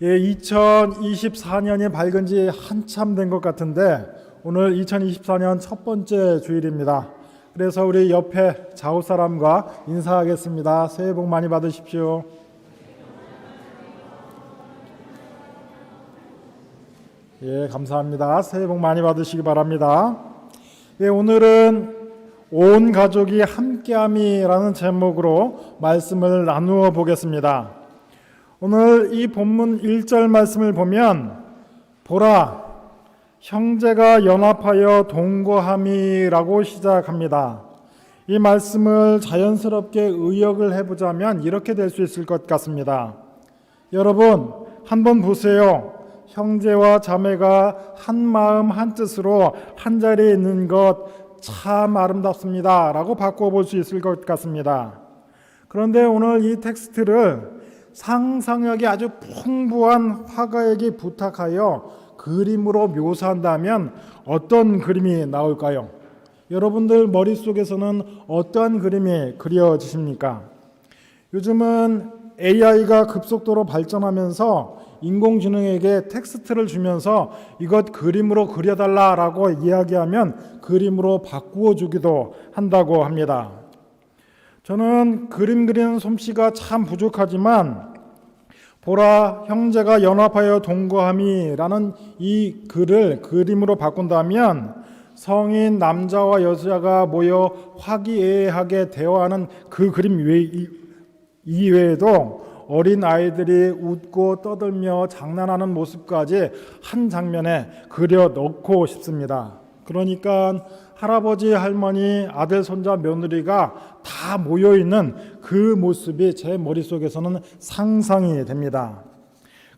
예, 2024년이 밝은 지 한참 된 것 같은데 오늘 2024년 첫 번째 주일입니다. 그래서 우리 옆에 좌우 사람과 인사하겠습니다. 새해 복 많이 받으십시오. 예, 감사합니다. 새해 복 많이 받으시기 바랍니다. 예, 오늘은 온 가족이 함께함이라는 제목으로 말씀을 나누어 보겠습니다. 오늘 이 본문 1절 말씀을 보면 보라, 형제가 연합하여 동거함이라고 시작합니다. 이 말씀을 자연스럽게 의역을 해보자면 이렇게 될 수 있을 것 같습니다. 여러분, 한번 보세요. 형제와 자매가 한 마음 한 뜻으로 한 자리에 있는 것 참 아름답습니다 라고 바꿔볼 수 있을 것 같습니다. 그런데 오늘 이 텍스트를 상상력이 아주 풍부한 화가에게 부탁하여 그림으로 묘사한다면 어떤 그림이 나올까요? 여러분들 머릿속에서는 어떠한 그림이 그려지십니까? 요즘은 AI가 급속도로 발전하면서 인공지능에게 텍스트를 주면서 이것 그림으로 그려달라라고 이야기하면 그림으로 바꾸어 주기도 한다고 합니다. 저는 그림 그리는 솜씨가 참 부족하지만 보라, 형제가 연합하여 동거함이라는 이 글을 그림으로 바꾼다면 성인 남자와 여자가 모여 화기애애하게 대화하는 그 그림 이외에도 어린 아이들이 웃고 떠들며 장난하는 모습까지 한 장면에 그려 넣고 싶습니다. 그러니까 할아버지, 할머니, 아들, 손자, 며느리가 다 모여있는 그 모습이 제 머릿속에서는 상상이 됩니다.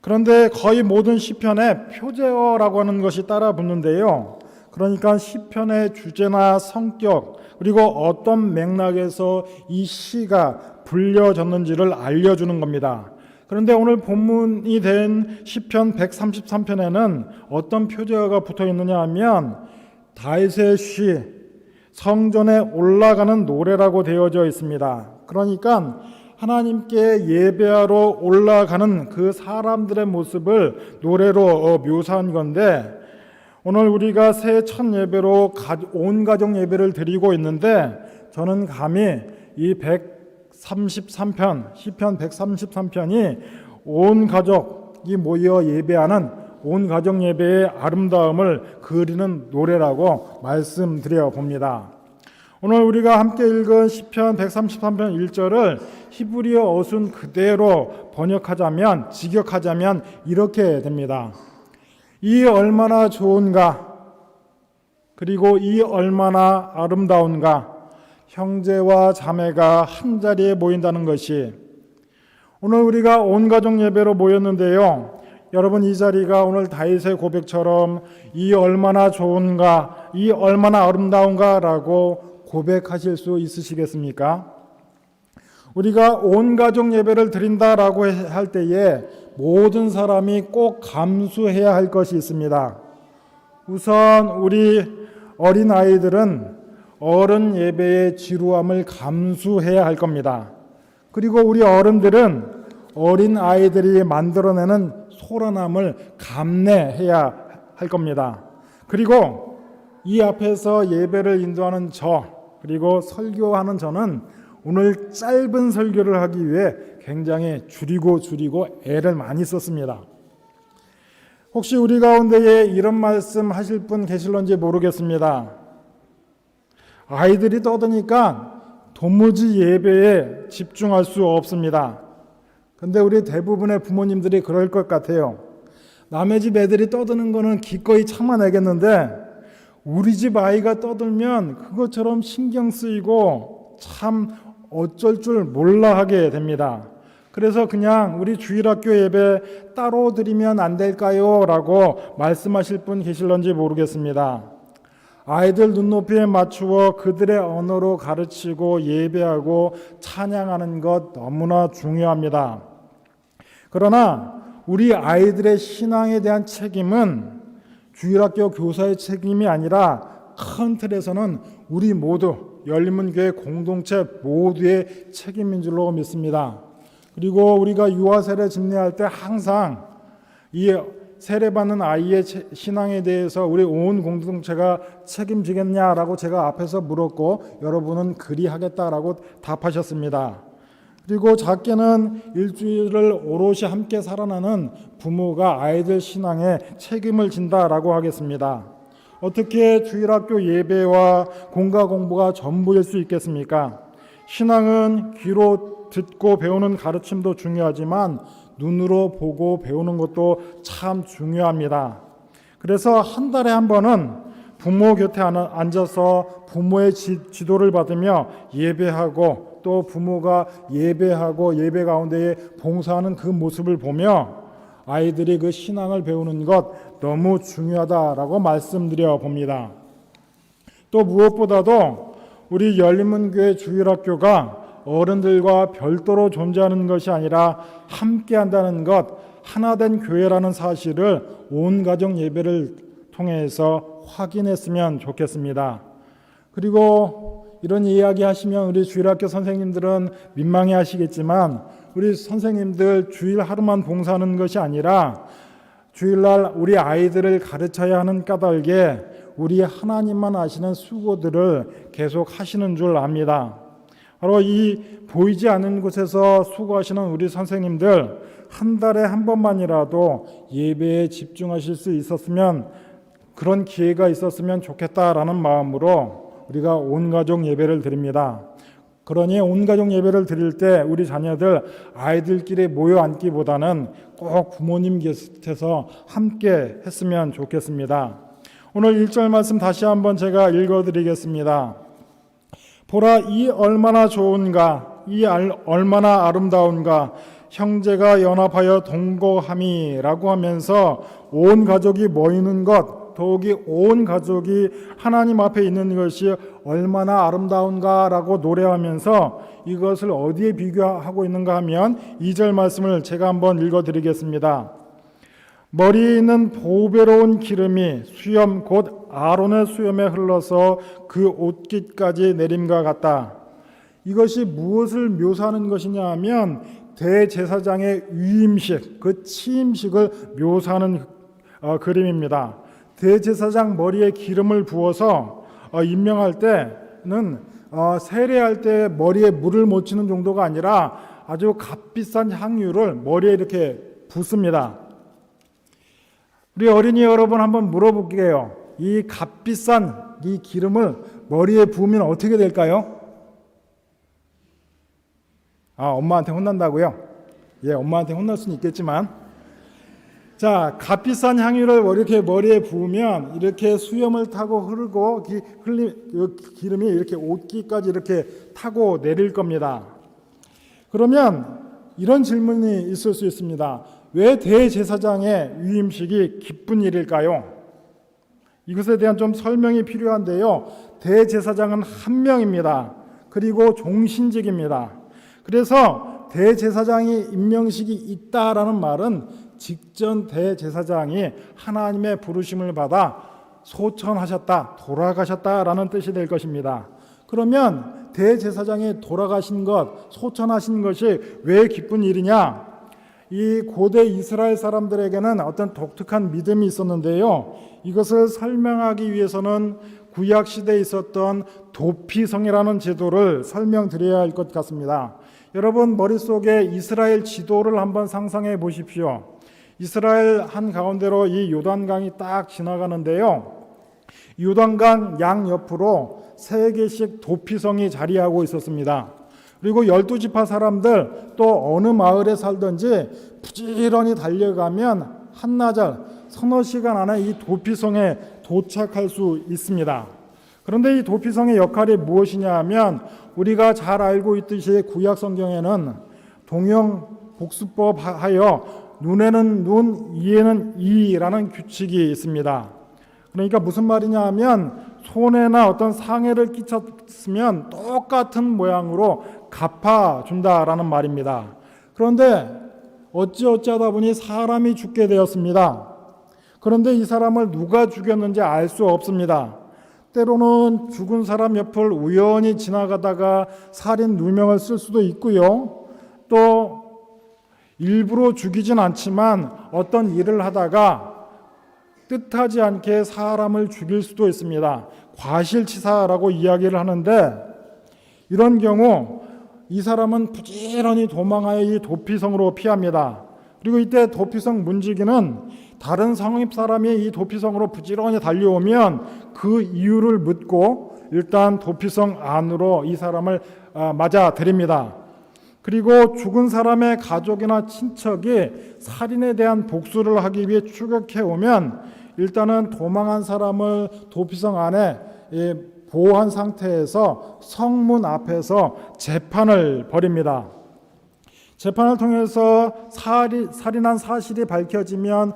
그런데 거의 모든 시편에 표제어라고 하는 것이 따라 붙는데요. 그러니까 시편의 주제나 성격 그리고 어떤 맥락에서 이 시가 불려졌는지를 알려주는 겁니다. 그런데 오늘 본문이 된 시편 133편에는 어떤 표제어가 붙어 있느냐 하면 다윗의 시, 성전에 올라가는 노래라고 되어져 있습니다. 그러니까 하나님께 예배하러 올라가는 그 사람들의 모습을 노래로 묘사한 건데 오늘 우리가 새해 첫 예배로 온 가족 예배를 드리고 있는데 저는 감히 이 133편, 시편 133편이 온 가족이 모여 예배하는 온 가족 예배의 아름다움을 그리는 노래라고 말씀드려 봅니다. 오늘 우리가 함께 읽은 시편 133편 1절을 히브리어 어순 그대로 번역하자면, 직역하자면 이렇게 됩니다. 이 얼마나 좋은가, 그리고 이 얼마나 아름다운가, 형제와 자매가 한 자리에 모인다는 것이. 오늘 우리가 온 가족 예배로 모였는데요. 여러분, 이 자리가 오늘 다윗의 고백처럼 이 얼마나 좋은가, 이 얼마나 아름다운가 라고 고백하실 수 있으시겠습니까? 우리가 온 가족 예배를 드린다라고 할 때에 모든 사람이 꼭 감수해야 할 것이 있습니다. 우선 우리 어린 아이들은 어른 예배의 지루함을 감수해야 할 겁니다. 그리고 우리 어른들은 어린 아이들이 만들어내는 소란함을 감내해야 할 겁니다. 그리고 이 앞에서 예배를 인도하는 그리고 설교하는 저는 오늘 짧은 설교를 하기 위해 굉장히 줄이고 애를 많이 썼습니다. 혹시 우리 가운데에 이런 말씀 하실 분 계실런지 모르겠습니다. 아이들이 떠드니까 도무지 예배에 집중할 수 없습니다. 근데 우리 대부분의 부모님들이 그럴 것 같아요. 남의 집 애들이 떠드는 거는 기꺼이 참아내겠는데 우리 집 아이가 떠들면 그것처럼 신경 쓰이고 참 어쩔 줄 몰라 하게 됩니다. 그래서 그냥 우리 주일학교 예배 따로 드리면 안 될까요? 라고 말씀하실 분 계실런지 모르겠습니다. 아이들 눈높이에 맞추어 그들의 언어로 가르치고 예배하고 찬양하는 것 너무나 중요합니다. 그러나 우리 아이들의 신앙에 대한 책임은 주일학교 교사의 책임이 아니라 큰 틀에서는 우리 모두 열린문교회 공동체 모두의 책임인 줄로 믿습니다. 그리고 우리가 유아 세례 집례할 때 항상 이 세례받는 아이의 신앙에 대해서 우리 온 공동체가 책임지겠냐라고 제가 앞에서 물었고 여러분은 그리하겠다라고 답하셨습니다. 그리고 작게는 일주일을 오롯이 함께 살아나는 부모가 아이들 신앙에 책임을 진다라고 하겠습니다. 어떻게 주일학교 예배와 공과 공부가 전부일 수 있겠습니까? 신앙은 귀로 듣고 배우는 가르침도 중요하지만 눈으로 보고 배우는 것도 참 중요합니다. 그래서 한 달에 한 번은 부모 곁에 앉아서 부모의 지도를 받으며 예배하고 또 부모가 예배하고 예배 가운데에 봉사하는 그 모습을 보며 아이들이 그 신앙을 배우는 것 너무 중요하다라고 말씀드려 봅니다. 또 무엇보다도 우리 열린문교회 주일학교가 어른들과 별도로 존재하는 것이 아니라 함께 한다는 것, 하나된 교회라는 사실을 온 가정 예배를 통해서 확인했으면 좋겠습니다. 그리고 이런 이야기 하시면 우리 주일학교 선생님들은 민망해 하시겠지만 우리 선생님들 주일 하루만 봉사하는 것이 아니라 주일날 우리 아이들을 가르쳐야 하는 까닭에 우리 하나님만 아시는 수고들을 계속 하시는 줄 압니다. 바로 이 보이지 않는 곳에서 수고하시는 우리 선생님들 한 달에 한 번만이라도 예배에 집중하실 수 있었으면 그런 기회가 있었으면 좋겠다라는 마음으로 우리가 온 가족 예배를 드립니다. 그러니 온 가족 예배를 드릴 때 우리 자녀들 아이들끼리 모여 앉기보다는 꼭 부모님 곁에서 함께 했으면 좋겠습니다. 오늘 1절 말씀 다시 한번 제가 읽어드리겠습니다. 보라, 이 얼마나 좋은가, 이 얼마나 아름다운가, 형제가 연합하여 동거함이라고 하면서 온 가족이 모이는 것, 더욱이 온 가족이 하나님 앞에 있는 것이 얼마나 아름다운가라고 노래하면서 이것을 어디에 비교하고 있는가 하면 2절 말씀을 제가 한번 읽어드리겠습니다. 머리에 있는 보배로운 기름이 수염 곧 아론의 수염에 흘러서 그 옷깃까지 내림과 같다. 이것이 무엇을 묘사하는 것이냐 하면 대제사장의 위임식, 그 취임식을 묘사하는 그림입니다. 대제사장 머리에 기름을 부어서 임명할 때는 세례할 때 머리에 물을 묻히는 정도가 아니라 아주 값비싼 향유를 머리에 이렇게 붓습니다. 우리 어린이 여러분 한번 물어볼게요. 이 값비싼 이 기름을 머리에 부으면 어떻게 될까요? 엄마한테 혼난다고요? 예, 엄마한테 혼날 수는 있겠지만 자, 값비싼 향유를 이렇게 머리에 부으면 이렇게 수염을 타고 흐르고 기름이 이렇게 옷깃까지 이렇게 타고 내릴 겁니다. 그러면 이런 질문이 있을 수 있습니다. 왜 대제사장의 위임식이 기쁜 일일까요? 이것에 대한 좀 설명이 필요한데요. 대제사장은 한 명입니다. 그리고 종신직입니다. 그래서 대제사장이 임명식이 있다라는 말은 직전 대제사장이 하나님의 부르심을 받아 소천하셨다, 돌아가셨다라는 뜻이 될 것입니다. 그러면 대제사장이 돌아가신 것, 소천하신 것이 왜 기쁜 일이냐? 이 고대 이스라엘 사람들에게는 어떤 독특한 믿음이 있었는데요. 이것을 설명하기 위해서는 구약 시대에 있었던 도피성이라는 제도를 설명드려야 할 것 같습니다. 여러분 머릿속에 이스라엘 지도를 한번 상상해 보십시오. 이스라엘 한 가운데로 이 요단강이 딱 지나가는데요. 요단강 양옆으로 3개씩 도피성이 자리하고 있었습니다. 그리고 12지파 사람들 또 어느 마을에 살든지 부지런히 달려가면 한나절 서너 시간 안에 이 도피성에 도착할 수 있습니다. 그런데 이 도피성의 역할이 무엇이냐 하면 우리가 잘 알고 있듯이 구약 성경에는 동형복수법 하여 눈에는 눈, 이에는 이라는 규칙이 있습니다. 그러니까 무슨 말이냐 하면 손해나 어떤 상해를 끼쳤으면 똑같은 모양으로 갚아준다라는 말입니다. 그런데 어찌하다 보니 사람이 죽게 되었습니다. 그런데 이 사람을 누가 죽였는지 알 수 없습니다. 때로는 죽은 사람 옆을 우연히 지나가다가 살인 누명을 쓸 수도 있고요. 또 일부러 죽이진 않지만 어떤 일을 하다가 뜻하지 않게 사람을 죽일 수도 있습니다. 과실치사라고 이야기를 하는데, 이런 경우 이 사람은 부지런히 도망하여 이 도피성으로 피합니다. 그리고 이때 도피성 문지기는 다른 성읍 사람이 이 도피성으로 부지런히 달려오면 그 이유를 묻고 일단 도피성 안으로 이 사람을 맞아들입니다. 그리고 죽은 사람의 가족이나 친척이 살인에 대한 복수를 하기 위해 추격해 오면 일단은 도망한 사람을 도피성 안에 보호한 상태에서 성문 앞에서 재판을 벌입니다. 재판을 통해서 살인한 사실이 밝혀지면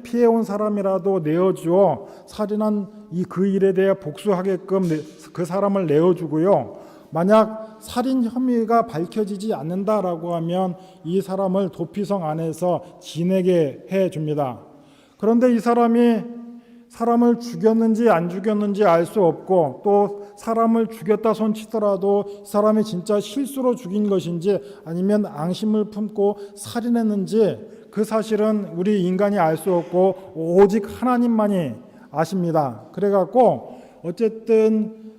피해온 사람이라도 내어주어 살인한 그 일에 대해 복수하게끔 그 사람을 내어주고요. 만약 살인 혐의가 밝혀지지 않는다라고 하면 이 사람을 도피성 안에서 지내게 해줍니다. 그런데 이 사람이 사람을 죽였는지 안 죽였는지 알 수 없고, 또 사람을 죽였다 손치더라도 사람이 진짜 실수로 죽인 것인지 아니면 앙심을 품고 살인했는지 그 사실은 우리 인간이 알 수 없고 오직 하나님만이 아십니다. 그래갖고 어쨌든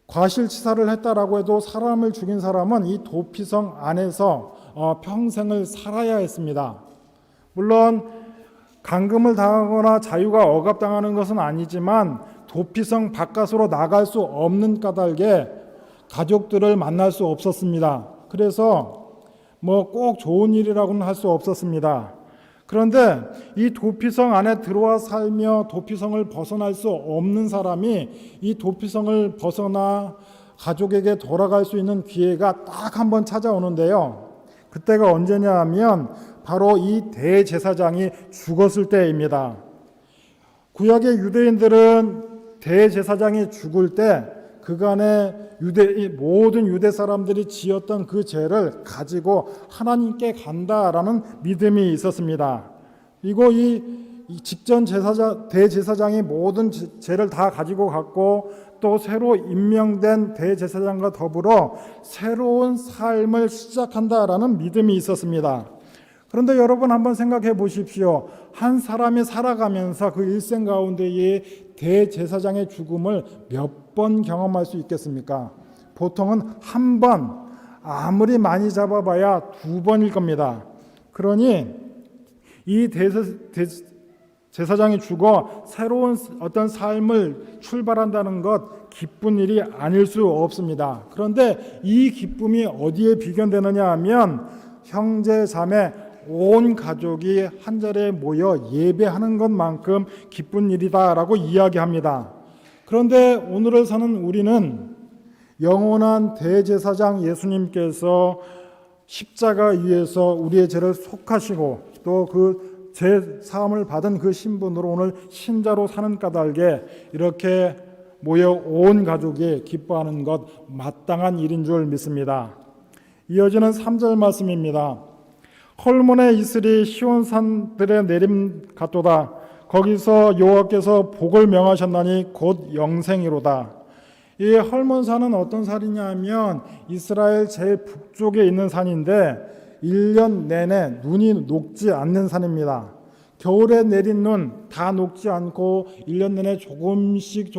과실치사를 했다라고 해도 사람을 죽인 사람은 이 도피성 안에서 평생을 살아야 했습니다. 물론 감금을 당하거나 자유가 억압당하는 것은 아니지만 도피성 바깥으로 나갈 수 없는 까닭에 가족들을 만날 수 없었습니다. 그래서 꼭 좋은 일이라고는 할 수 없었습니다. 그런데 이 도피성 안에 들어와 살며 도피성을 벗어날 수 없는 사람이 이 도피성을 벗어나 가족에게 돌아갈 수 있는 기회가 딱 한 번 찾아오는데요. 그때가 언제냐 하면 바로 이 대제사장이 죽었을 때입니다. 구약의 유대인들은 대제사장이 죽을 때 그간의 모든 유대 사람들이 지었던 그 죄를 가지고 하나님께 간다라는 믿음이 있었습니다. 그리고 이 직전 대제사장이 모든 죄를 다 가지고 갔고, 또 새로 임명된 대제사장과 더불어 새로운 삶을 시작한다라는 믿음이 있었습니다. 그런데 여러분 한번 생각해 보십시오. 한 사람이 살아가면서 그 일생 가운데에 대제사장의 죽음을 몇 번 경험할 수 있겠습니까? 보통은 한 번, 아무리 많이 잡아봐야 2번일 겁니다. 그러니 이 제사장이 죽어 새로운 어떤 삶을 출발한다는 것 기쁜 일이 아닐 수 없습니다. 그런데 이 기쁨이 어디에 비견되느냐 하면 형제 자매 온 가족이 한 자리에 모여 예배하는 것만큼 기쁜 일이다라고 이야기합니다. 그런데 오늘을 사는 우리는 영원한 대제사장 예수님께서 십자가 위에서 우리의 죄를 속하시고 또 그 죄 사함을 받은 그 신분으로 오늘 신자로 사는 까닭에 이렇게 모여 온 가족이 기뻐하는 것 마땅한 일인 줄 믿습니다. 이어지는 3절 말씀입니다. 헐몬의 이슬이 시온산들의 내림 같도다. 거기서 여호와께서 복을 명하셨나니 곧 영생이로다. 이 헐몬산은 어떤 산이냐 하면 이스라엘 제일 북쪽에 있는 산인데 1년 내내 눈이 녹지 않는 산입니다. 겨울에 내린 눈 다 녹지 않고 1년 내내 조금씩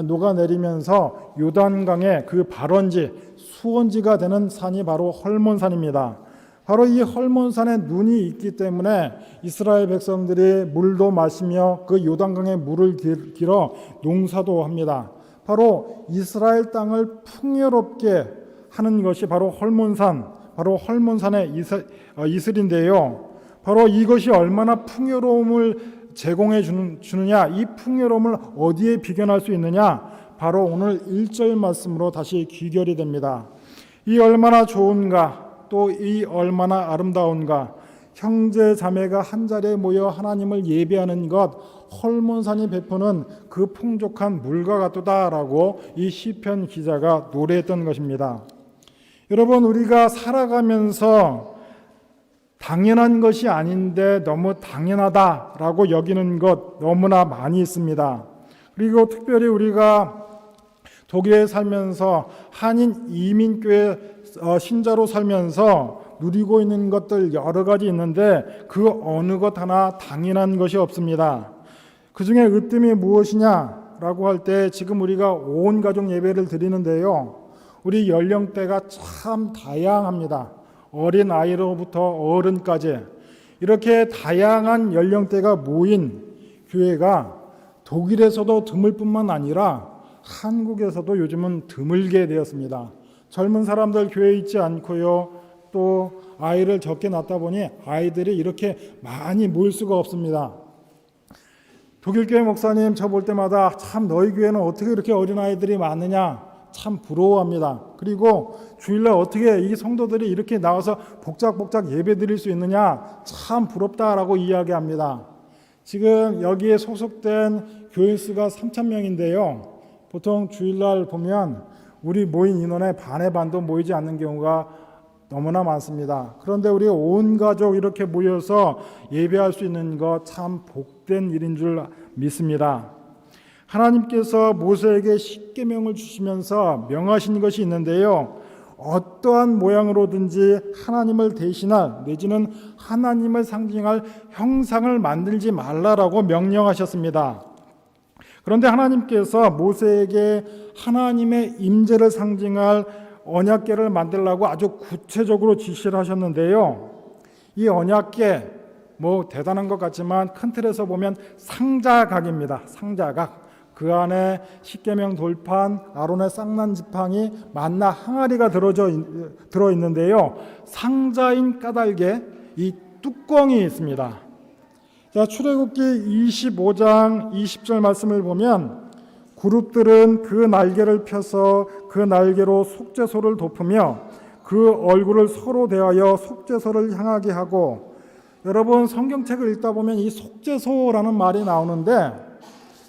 녹아내리면서 요단강의 그 발원지, 수원지가 되는 산이 바로 헐몬산입니다. 바로 이 헐몬산에 눈이 있기 때문에 이스라엘 백성들이 물도 마시며 그 요단강의 물을 길어 농사도 합니다. 바로 이스라엘 땅을 풍요롭게 하는 것이 바로 헐몬산, 바로 헐몬산의 이슬인데요. 바로 이것이 얼마나 풍요로움을 제공해 주느냐, 이 풍요로움을 어디에 비견할 수 있느냐, 바로 오늘 1절 말씀으로 다시 귀결이 됩니다. 이 얼마나 좋은가, 또 이 얼마나 아름다운가. 형제 자매가 한 자리에 모여 하나님을 예배하는 것, 헐몬산이 베푸는 그 풍족한 물과 같도다라고 이 시편 기자가 노래했던 것입니다. 여러분, 우리가 살아가면서 당연한 것이 아닌데 너무 당연하다라고 여기는 것 너무나 많이 있습니다. 그리고 특별히 우리가 독일에 살면서 한인 이민교회 신자로 살면서 누리고 있는 것들 여러 가지 있는데 그 어느 것 하나 당연한 것이 없습니다. 그 중에 으뜸이 무엇이냐라고 할 때 지금 우리가 온 가족 예배를 드리는데요. 우리 연령대가 참 다양합니다. 어린 아이로부터 어른까지 이렇게 다양한 연령대가 모인 교회가 독일에서도 드물 뿐만 아니라 한국에서도 요즘은 드물게 되었습니다. 젊은 사람들 교회에 있지 않고요. 또 아이를 적게 낳다 보니 아이들이 이렇게 많이 모일 수가 없습니다. 독일 교회 목사님 저 볼 때마다 참 너희 교회는 어떻게 이렇게 어린아이들이 많으냐 참 부러워합니다. 그리고 주일날 어떻게 이 성도들이 이렇게 나와서 복작복작 예배 드릴 수 있느냐 참 부럽다라고 이야기합니다. 지금 여기에 소속된 교인 수가 3,000명인데요. 보통 주일날 보면 우리 모인 인원의 반의 반도 모이지 않는 경우가 너무나 많습니다. 그런데 우리 온 가족 이렇게 모여서 예배할 수 있는 것 참 복된 일인 줄 믿습니다. 하나님께서 모세에게 십계명을 주시면서 명하신 것이 있는데요. 어떠한 모양으로든지 하나님을 대신할 내지는 하나님을 상징할 형상을 만들지 말라라고 명령하셨습니다. 그런데 하나님께서 모세에게 하나님의 임재를 상징할 언약궤를 만들라고 아주 구체적으로 지시를 하셨는데요. 이 언약궤 대단한 것 같지만 큰 틀에서 보면 상자각입니다. 상자각. 그 안에 십계명 돌판, 아론의 쌍난 지팡이, 만나 항아리가 들어 있는데요. 상자인 까닭에 이 뚜껑이 있습니다. 자, 출애굽기 25장 20절 말씀을 보면 그룹들은 그 날개를 펴서 그 날개로 속죄소를 덮으며 그 얼굴을 서로 대하여 속죄소를 향하게 하고, 여러분 성경책을 읽다 보면 이 속죄소라는 말이 나오는데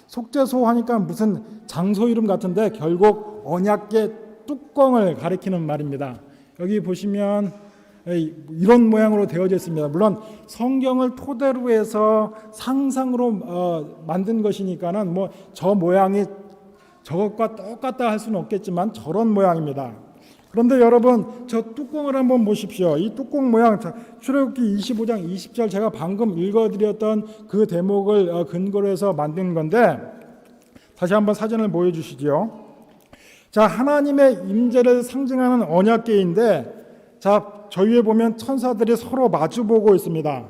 속죄소 하니까 무슨 장소 이름 같은데 결국 언약궤 뚜껑을 가리키는 말입니다. 여기 보시면 이런 모양으로 되어져 있습니다. 물론 성경을 토대로 해서 상상으로 만든 것이니까는 저 모양이 저것과 똑같다 할 수는 없겠지만 저런 모양입니다. 그런데 여러분 저 뚜껑을 한번 보십시오. 이 뚜껑 모양, 출애굽기 25장 20절 제가 방금 읽어드렸던 그 대목을 근거로 해서 만든 건데 다시 한번 사진을 보여주시죠. 자, 하나님의 임재를 상징하는 언약궤인데 저 위에 보면 천사들이 서로 마주보고 있습니다.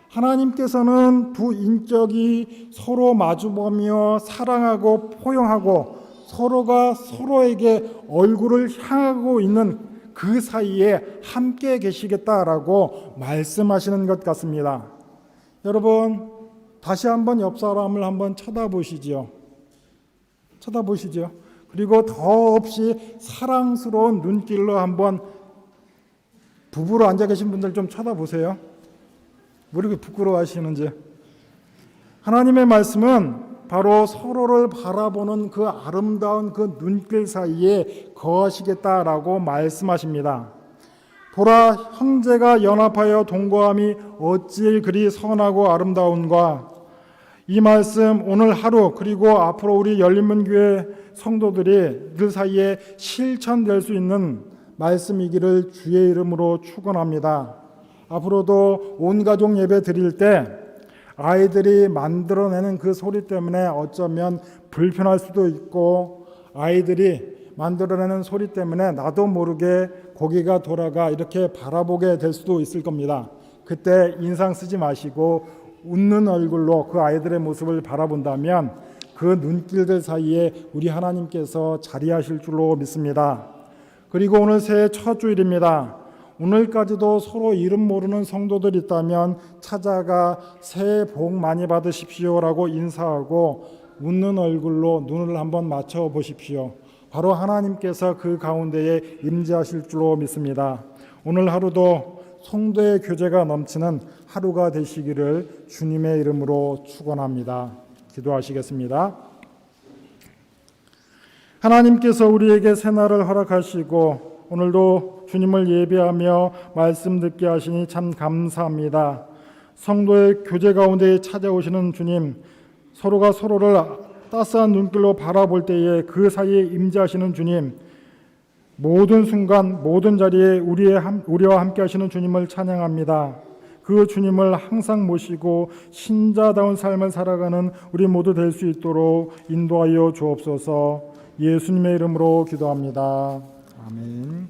하나님께서는 두 인격이 서로 마주보며 사랑하고 포용하고 서로가 서로에게 얼굴을 향하고 있는 그 사이에 함께 계시겠다라고 말씀하시는 것 같습니다. 여러분 다시 한번 옆 사람을 한번 쳐다보시죠. 그리고 더없이 사랑스러운 눈길로 한번 부부로 앉아 계신 분들 좀 쳐다보세요. 왜 이렇게 부끄러워하시는지. 하나님의 말씀은 바로 서로를 바라보는 그 아름다운 그 눈길 사이에 거하시겠다라고 말씀하십니다. 보라, 형제가 연합하여 동거함이 어찌 그리 선하고 아름다운가. 이 말씀 오늘 하루 그리고 앞으로 우리 열린문교회 성도들이 그 사이에 실천될 수 있는 말씀이기를 주의 이름으로 축원합니다. 앞으로도 온 가족 예배 드릴 때 아이들이 만들어내는 그 소리 때문에 어쩌면 불편할 수도 있고, 아이들이 만들어내는 소리 때문에 나도 모르게 고개가 돌아가 이렇게 바라보게 될 수도 있을 겁니다. 그때 인상 쓰지 마시고 웃는 얼굴로 그 아이들의 모습을 바라본다면 그 눈길들 사이에 우리 하나님께서 자리하실 줄로 믿습니다. 그리고 오늘 새해 첫 주일입니다. 오늘까지도 서로 이름 모르는 성도들 있다면 찾아가 새해 복 많이 받으십시오라고 인사하고 웃는 얼굴로 눈을 한번 맞춰 보십시오. 바로 하나님께서 그 가운데에 임재하실 줄로 믿습니다. 오늘 하루도 성도의 교제가 넘치는 하루가 되시기를 주님의 이름으로 축원합니다. 기도하시겠습니다. 하나님께서 우리에게 새날을 허락하시고 오늘도 주님을 예배하며 말씀 듣게 하시니 참 감사합니다. 성도의 교제 가운데 찾아오시는 주님, 서로가 서로를 따스한 눈길로 바라볼 때에 그 사이에 임재하시는 주님, 모든 순간 모든 자리에 우리와 함께 하시는 주님을 찬양합니다. 그 주님을 항상 모시고 신자다운 삶을 살아가는 우리 모두 될 수 있도록 인도하여 주옵소서. 예수님의 이름으로 기도합니다. 아멘.